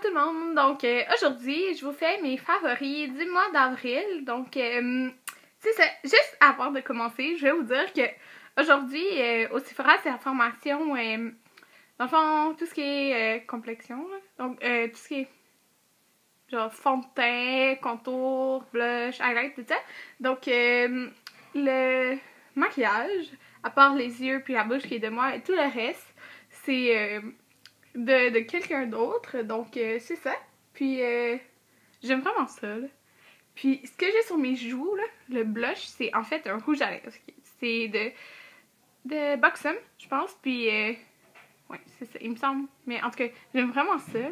tout le monde! Donc aujourd'hui, je vous fais mes favoris du mois d'avril. Donc c'est ça, juste avant de commencer, je vais vous dire que aujourd'hui, au Sephora, c'est la formation, dans le fond, tout ce qui est complexion, là. Donc tout ce qui est genre fond de teint, contour, blush, highlight, tout ça. Donc le maquillage, à part les yeux puis la bouche qui est de moi, et tout le reste, c'est de quelqu'un d'autre. Donc c'est ça. Puis j'aime vraiment ça, là. Puis ce que j'ai sur mes joues, là, le blush, c'est en fait un rouge à lèvres. C'est de Buxom, je pense. Puis ouais, c'est ça, il me semble. Mais en tout cas, j'aime vraiment ça, là.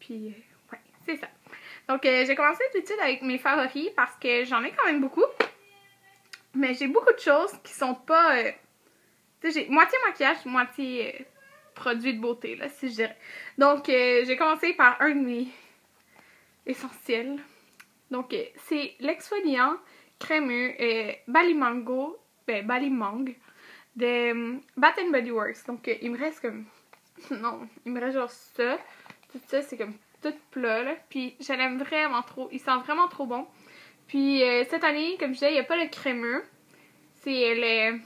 Puis ouais, c'est ça. Donc j'ai commencé tout de suite avec mes favoris parce que j'en ai quand même beaucoup. Mais j'ai beaucoup de choses qui sont pas... tu sais, j'ai moitié maquillage, moitié produit de beauté, là, si je dirais. Donc j'ai commencé par un de mes essentiels. Donc c'est l'exfoliant crémeux Balimango, Balimang de Bath & Body Works. Donc il me reste comme... non, il me reste genre ça. Tout ça, c'est comme tout plat, là. Puis je l'aime vraiment trop. Il sent vraiment trop bon. Puis cette année, comme je disais, il n'y a pas le crémeux. C'est le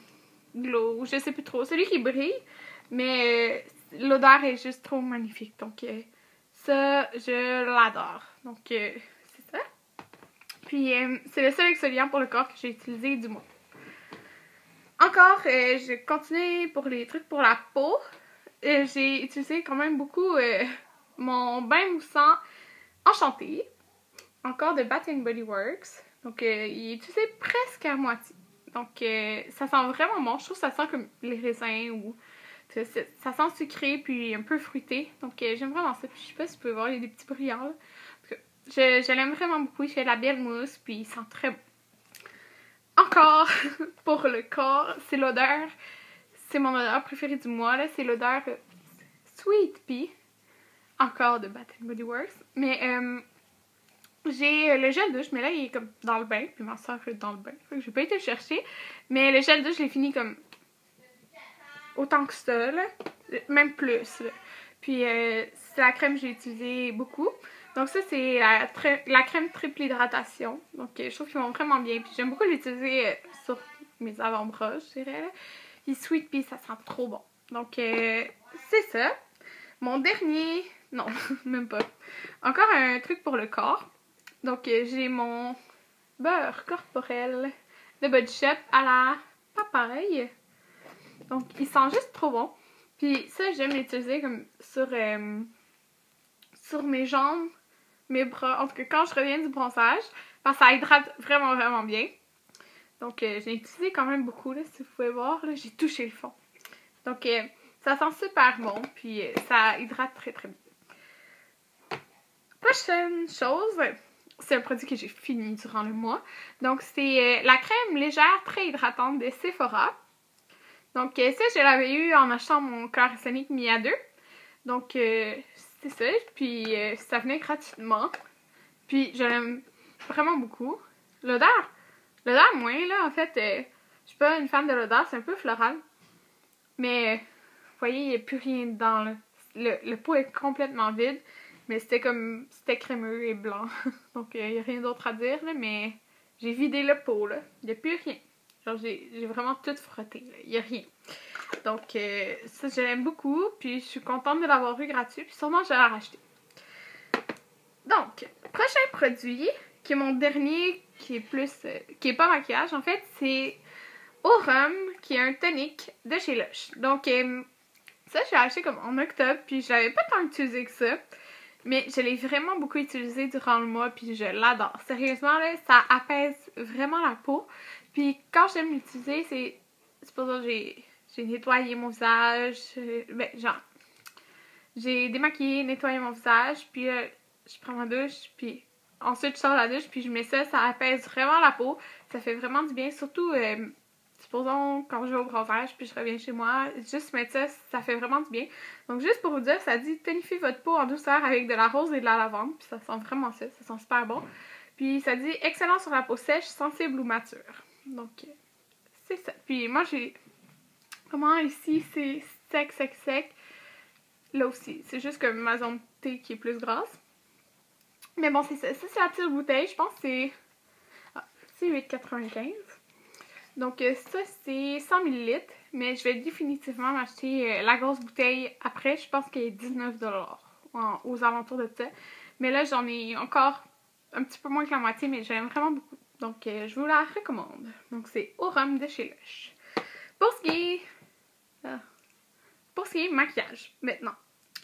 glow, je sais plus trop. Celui qui brille. Mais l'odeur est juste trop magnifique. Donc ça, je l'adore. Donc c'est ça. Puis c'est le seul exfoliant pour le corps que j'ai utilisé du mois. Encore, je continue pour les trucs pour la peau. J'ai utilisé quand même beaucoup mon bain moussant Enchanté. Encore de Bath & Body Works. Donc il est utilisé presque à moitié. Donc ça sent vraiment bon. Je trouve que ça sent comme les raisins ou... ça sent sucré puis un peu fruité. Donc j'aime vraiment ça. Puis je sais pas si vous pouvez voir, il y a des petits brillants là. Je l'aime vraiment beaucoup. Il fait la belle mousse puis il sent très bon. Encore pour le corps, c'est l'odeur. C'est mon odeur préférée du mois là. C'est l'odeur Sweet Pea. Encore de Bath & Body Works. Mais j'ai le gel douche, mais là il est comme dans le bain. Puis ma soeur est dans le bain. Fait que j'ai pas été le chercher. Mais le gel douche, je l'ai fini comme autant que ça, là. Même plus, là. Puis c'est la crème que j'ai utilisée beaucoup. Donc ça, c'est la crème triple hydratation. Donc je trouve qu'ils vont vraiment bien. Puis j'aime beaucoup l'utiliser sur mes avant-bras, je dirais. Là. Puis Sweet Pea, ça sent trop bon. Donc c'est ça. Mon dernier... non, même pas. Encore un truc pour le corps. Donc j'ai mon beurre corporel de Body Shop à la papaye. Donc il sent juste trop bon. Puis ça, j'aime l'utiliser comme sur mes jambes, mes bras. En tout cas, quand je reviens du bronzage, parce que ça hydrate vraiment, vraiment bien. Donc je l'ai utilisé quand même beaucoup, là, si vous pouvez voir. Là, j'ai touché le fond. Donc ça sent super bon. Puis ça hydrate très, très bien. Prochaine chose, c'est un produit que j'ai fini durant le mois. Donc c'est la crème légère très hydratante de Sephora. Donc ça, je l'avais eu en achetant mon Cœur Sonic Mia 2. Donc c'est ça. Puis ça venait gratuitement. Puis je l'aime vraiment beaucoup. L'odeur moins là. En fait, je suis pas une fan de l'odeur. C'est un peu floral. Mais vous voyez, il n'y a plus rien dedans là. Le pot est complètement vide. Mais c'était crémeux et blanc. Donc il n'y a rien d'autre à dire là. Mais j'ai vidé le pot là. Il n'y a plus rien. Genre, j'ai vraiment tout frotté, là. Il n'y a rien. Donc, ça, je l'aime beaucoup. Puis, je suis contente de l'avoir eu gratuit. Puis, sûrement, je vais la racheter. Donc, prochain produit, qui est mon dernier, qui est plus... qui est pas maquillage, en fait, c'est Au Rhum, qui est un tonique de chez Lush. Donc, ça, je l'ai acheté comme en octobre. Puis, je l'avais pas tant utilisé que ça. Mais je l'ai vraiment beaucoup utilisé durant le mois. Puis, je l'adore. Sérieusement, là, ça apaise vraiment la peau. Puis quand j'aime l'utiliser, c'est pour ça que j'ai nettoyé mon visage, j'ai démaquillé, nettoyé mon visage, puis je prends ma douche, puis ensuite je sors de la douche, puis je mets ça apaise vraiment la peau, ça fait vraiment du bien, surtout, supposons quand je vais au bronzage, puis je reviens chez moi, juste mettre ça, ça fait vraiment du bien. Donc juste pour vous dire, ça dit tonifiez votre peau en douceur avec de la rose et de la lavande, puis ça sent vraiment ça sent super bon. Puis ça dit excellent sur la peau sèche, sensible ou mature. Donc, c'est ça. Puis moi, j'ai... Comment ici, c'est sec, sec, sec. là aussi. C'est juste que ma zone T qui est plus grasse. Mais bon, c'est ça. Ça, c'est la petite bouteille. Je pense que c'est... Ah, c'est 8,95. Donc ça, c'est 100 ml. Mais je vais définitivement m'acheter la grosse bouteille après. Je pense qu'elle est 19$ aux alentours de ça. Mais là, j'en ai encore un petit peu moins que la moitié, mais j'aime vraiment beaucoup. Donc, je vous la recommande. Donc, c'est au rhum de chez Lush. Pour ce qui est maquillage, maintenant,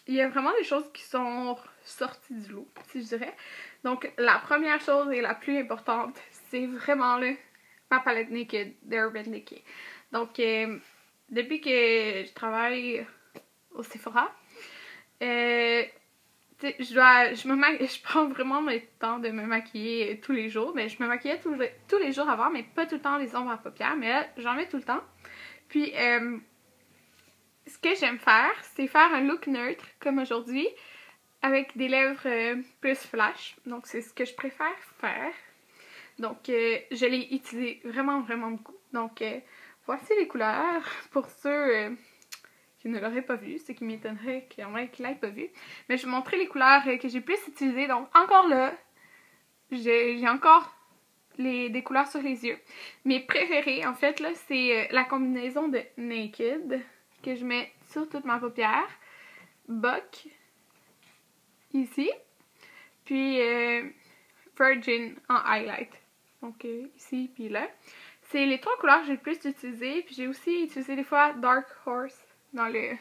il y a vraiment des choses qui sont sorties du lot, si je dirais. Donc, la première chose et la plus importante, c'est vraiment ma palette Naked d'Urban Decay. Donc, depuis que je travaille au Sephora, je prends vraiment le temps de me maquiller tous les jours. Mais je me maquillais tous les jours avant, mais pas tout le temps les ombres à paupières. Mais là, j'en mets tout le temps. Puis, ce que j'aime faire, c'est faire un look neutre, comme aujourd'hui, avec des lèvres plus flash. Donc, c'est ce que je préfère faire. Donc, je l'ai utilisé vraiment, vraiment beaucoup. Donc, voici les couleurs pour ceux... qui ne l'auraient pas vu, ce qui m'étonnerait qu'il y en ait qui l'aient pas vu. Mais je vais vous montrer les couleurs que j'ai plus utilisées. Donc encore là, j'ai encore des couleurs sur les yeux. Mes préférées, en fait, là, c'est la combinaison de Naked, que je mets sur toute ma paupière. Buck, ici. Puis Virgin en highlight. Donc ici, puis là. C'est les trois couleurs que j'ai le plus utilisées. Puis j'ai aussi utilisé des fois Dark Horse dans le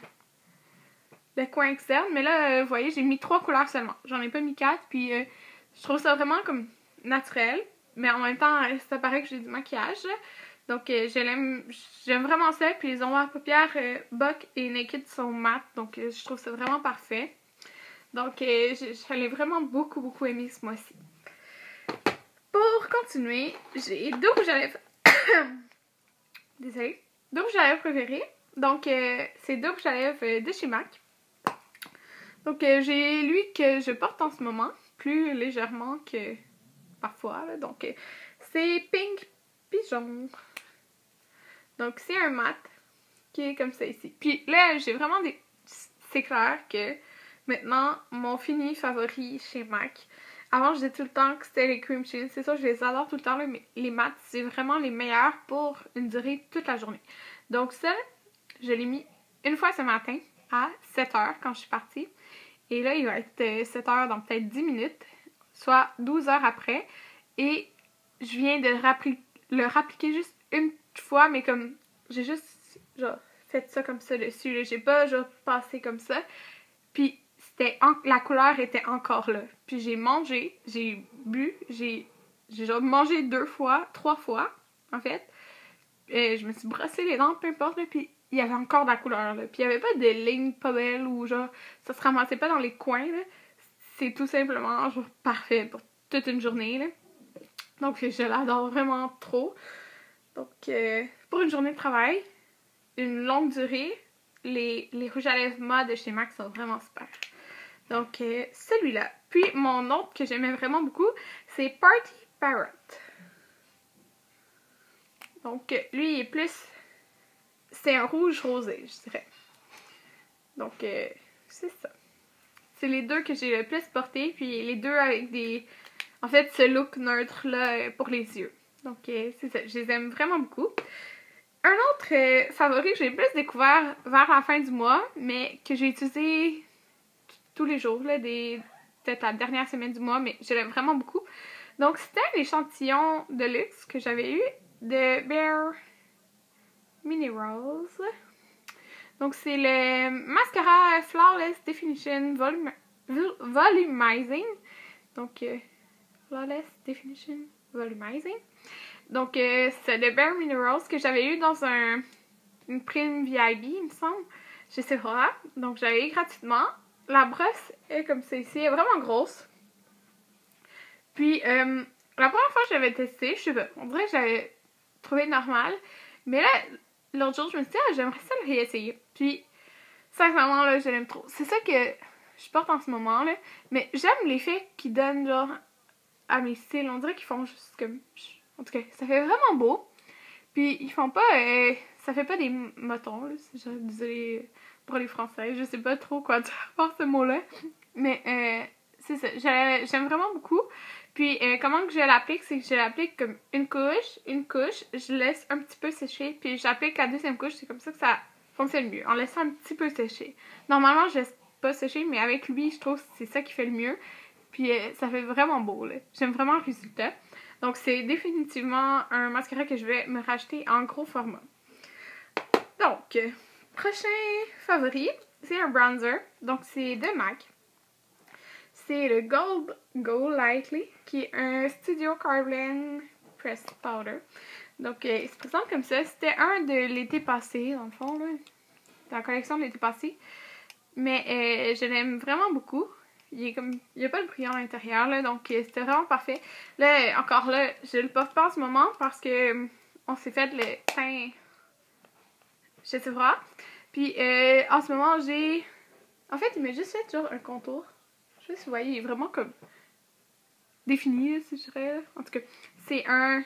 coin externe. Mais là, vous voyez, j'ai mis 3 couleurs seulement. J'en ai pas mis 4. Puis je trouve ça vraiment comme naturel. Mais en même temps, ça paraît que j'ai du maquillage. Donc j'aime vraiment ça. Puis les ombres à paupières Buck et Naked sont mat. Donc je trouve ça vraiment parfait. Donc j'allais vraiment beaucoup, beaucoup aimé ce mois-ci. Pour continuer, j'ai 2 rouges à lèvres. Désolée. 2 rouges à lèvres préférés. Donc, c'est 2 rouges à lèvres de chez MAC. Donc, j'ai lui que je porte en ce moment, plus légèrement que parfois. Là. Donc, c'est Pink Pigeon. Donc, c'est un mat qui est comme ça ici. Puis là, j'ai vraiment des... C'est clair que maintenant, mon fini favori chez MAC. Avant, je disais tout le temps que c'était les Cream Sheen. C'est ça, je les adore tout le temps. Là, mais les mats, c'est vraiment les meilleurs pour une durée toute la journée. Donc, ça... Je l'ai mis une fois ce matin à 7h quand je suis partie. Et là, il va être 7h dans peut-être 10 minutes, soit 12 heures après. Et je viens de le rappliquer juste une fois, mais comme j'ai juste genre fait ça comme ça dessus. J'ai pas genre passé comme ça. Puis la couleur était encore là. Puis j'ai mangé, j'ai bu, j'ai genre mangé 2 fois, 3 fois en fait. Et je me suis brossé les dents, peu importe, là, puis il y avait encore de la couleur, là. Puis il n'y avait pas de lignes pas belles ou genre, ça se ramassait pas dans les coins, là. C'est tout simplement, genre, parfait pour toute une journée, là. Donc, je l'adore vraiment trop. Donc, pour une journée de travail, une longue durée, les rouges à lèvres mat de chez MAC sont vraiment super. Donc, celui-là. Puis, mon autre que j'aimais vraiment beaucoup, c'est Party Parrot. Donc, lui, il est plus... C'est un rouge rosé, je dirais. Donc, c'est ça. C'est les deux que j'ai le plus porté. Puis les deux avec des... En fait, ce look neutre-là pour les yeux. Donc, c'est ça. Je les aime vraiment beaucoup. Un autre favori que j'ai plus découvert vers la fin du mois, mais que j'ai utilisé tous les jours, là, peut-être la dernière semaine du mois, mais je l'aime vraiment beaucoup. Donc, c'était l'échantillon de luxe que j'avais eu de Bare Minerals. Donc, c'est le mascara Flawless Definition Volumizing. Donc, Flawless Definition Volumizing. Donc, c'est le Bare Minerals que j'avais eu dans une prime VIB, il me semble, chez Sephora. Donc, j'avais eu gratuitement. La brosse est comme celle-ci, elle est vraiment grosse. Puis, la première fois que j'avais testé, je sais pas, on dirait que j'avais trouvé normal. Mais là, l'autre jour, je me suis dit, j'aimerais ça le réessayer. Puis, sincèrement, là, je l'aime trop. C'est ça que je porte en ce moment, là. Mais j'aime l'effet qu'ils donnent, genre, à mes cils. On dirait qu'ils font juste comme... En tout cas, ça fait vraiment beau. Puis, ils font pas... ça fait pas des motons, là. Désolée pour les Français. Je sais pas trop quoi dire par ce mot-là. Mais c'est ça. J'aime vraiment beaucoup. Puis comment que je l'applique, c'est que je l'applique comme une couche, je laisse un petit peu sécher, puis j'applique la deuxième couche, c'est comme ça que ça fonctionne mieux, en laissant un petit peu sécher. Normalement, je laisse pas sécher, mais avec lui, je trouve que c'est ça qui fait le mieux. Puis ça fait vraiment beau, là. J'aime vraiment le résultat. Donc c'est définitivement un mascara que je vais me racheter en gros format. Donc, prochain favori, c'est un bronzer. Donc c'est de MAC. C'est le Gold Go Lightly, qui est un Studio Carbon Pressed Powder. Donc, il se présente comme ça. C'était un de l'été passé, dans le fond, là. Dans la collection de l'été passé. Mais je l'aime vraiment beaucoup. Il n'y a pas de brillant à l'intérieur, là, donc c'était vraiment parfait. Là, encore là, je le porte pas en ce moment parce que on s'est fait le teint chez Sephora. Puis, en ce moment, j'ai... En fait, il m'a juste fait genre un contour. Je sais pas si vous voyez, il est vraiment comme défini, si je dirais. En tout cas, c'est un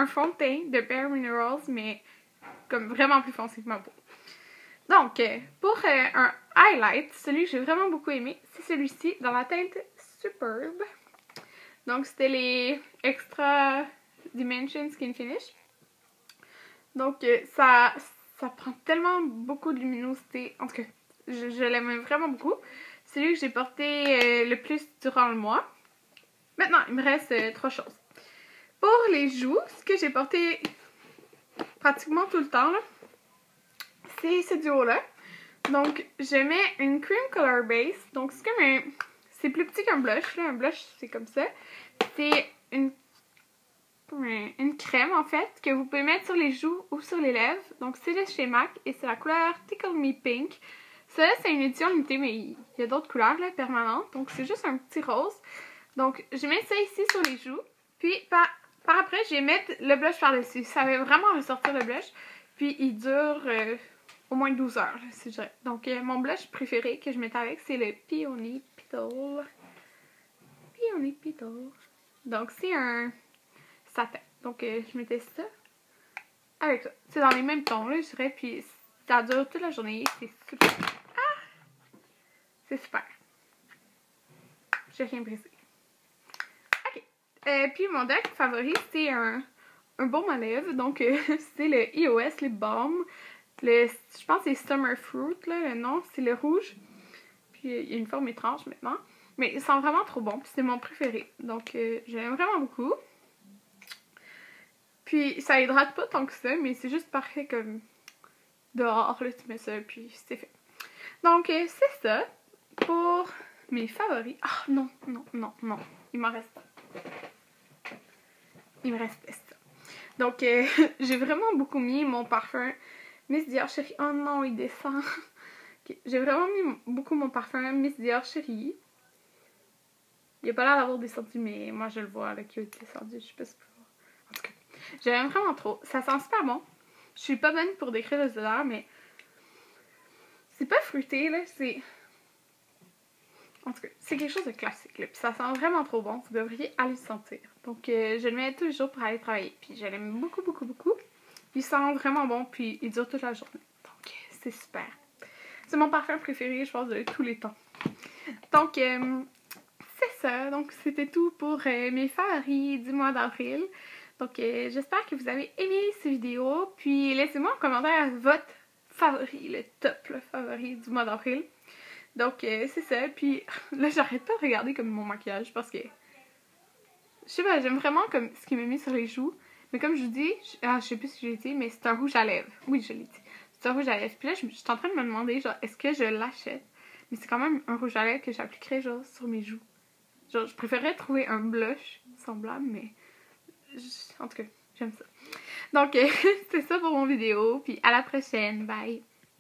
fond de teint de Bare Minerals, mais comme vraiment plus foncé que ma peau. Donc, pour un highlight, celui que j'ai vraiment beaucoup aimé, c'est celui-ci, dans la teinte Superbe. Donc, c'était les Extra Dimension Skin Finish. Donc, ça prend tellement beaucoup de luminosité. En tout cas, je l'aime vraiment beaucoup. C'est celui que j'ai porté le plus durant le mois. Maintenant, il me reste 3 choses. Pour les joues, ce que j'ai porté pratiquement tout le temps, c'est ce duo-là. Donc, je mets une Cream Color Base. Donc, c'est comme un... C'est plus petit qu'un blush, là. Un blush, c'est comme ça. C'est une crème, en fait, que vous pouvez mettre sur les joues ou sur les lèvres. Donc, c'est de chez MAC et c'est la couleur Tickle Me Pink. Ça, c'est une édition limitée, mais il y a d'autres couleurs, là, permanentes. Donc, c'est juste un petit rose. Donc, je mets ça ici sur les joues. Puis, par après, je vais mettre le blush par-dessus. Ça va vraiment ressortir le blush. Puis, il dure au moins 12 heures, si je dirais. Donc, mon blush préféré que je mettais avec, c'est le Peony Petal. Peony Petal. Donc, c'est un satin. Donc, je mettais ça avec ça. C'est dans les mêmes tons, là, je dirais. Puis, ça dure toute la journée. C'est super. Ah! C'est super. J'ai rien brisé. Ok. Puis, mon dernier favori, c'est un baume à lèvres. Donc, c'est le EOS Lip Balm. Je pense que c'est Summer Fruit, là, le nom. C'est le rouge. Puis, il y a une forme étrange maintenant. Mais il sent vraiment trop bon. Puis, c'est mon préféré. Donc, je l'aime vraiment beaucoup. Puis, ça hydrate pas tant que ça, mais c'est juste parfait comme dehors, là, tu mets ça, puis c'est fait. Donc, c'est ça pour mes favoris. Ah, non. Il m'en reste pas. Il me reste ça. Donc, j'ai vraiment beaucoup mis mon parfum Miss Dior Chérie. Oh non, il descend. Okay. J'ai vraiment mis beaucoup mon parfum Miss Dior Chérie. Il a pas l'air d'avoir descendu, mais moi, je le vois, là, qu'il a descendu. Je sais pas si vous pouvez voir. En tout cas. J'aime vraiment trop. Ça sent super bon. Je suis pas bonne pour décrire les odeurs, mais c'est pas fruité, là. C'est... En tout cas, c'est quelque chose de classique, là. Puis ça sent vraiment trop bon. Vous devriez aller le sentir. Donc, je le mets tous les jours pour aller travailler. Puis je l'aime beaucoup. Il sent vraiment bon, puis il dure toute la journée. Donc, c'est super. C'est mon parfum préféré, je pense, de tous les temps. Donc, c'est ça. Donc, c'était tout pour mes favoris du mois d'avril. Donc, j'espère que vous avez aimé cette vidéo. Puis, laissez-moi en commentaire votre favori, le top favori du mois d'avril. Donc, c'est ça. Puis, là, j'arrête pas de regarder comme mon maquillage parce que, je sais pas, j'aime vraiment comme ce qu'il m'a mis sur les joues. Mais comme je vous dis, je sais plus si je l'ai dit, mais c'est un rouge à lèvres. Oui, je l'ai dit. C'est un rouge à lèvres. Puis là, je suis en train de me demander, genre, est-ce que je l'achète? Mais c'est quand même un rouge à lèvres que j'appliquerais, genre, sur mes joues. Genre, je préférerais trouver un blush semblable, mais... En tout cas, j'aime ça. Donc, c'est ça pour mon vidéo. Puis à la prochaine. Bye!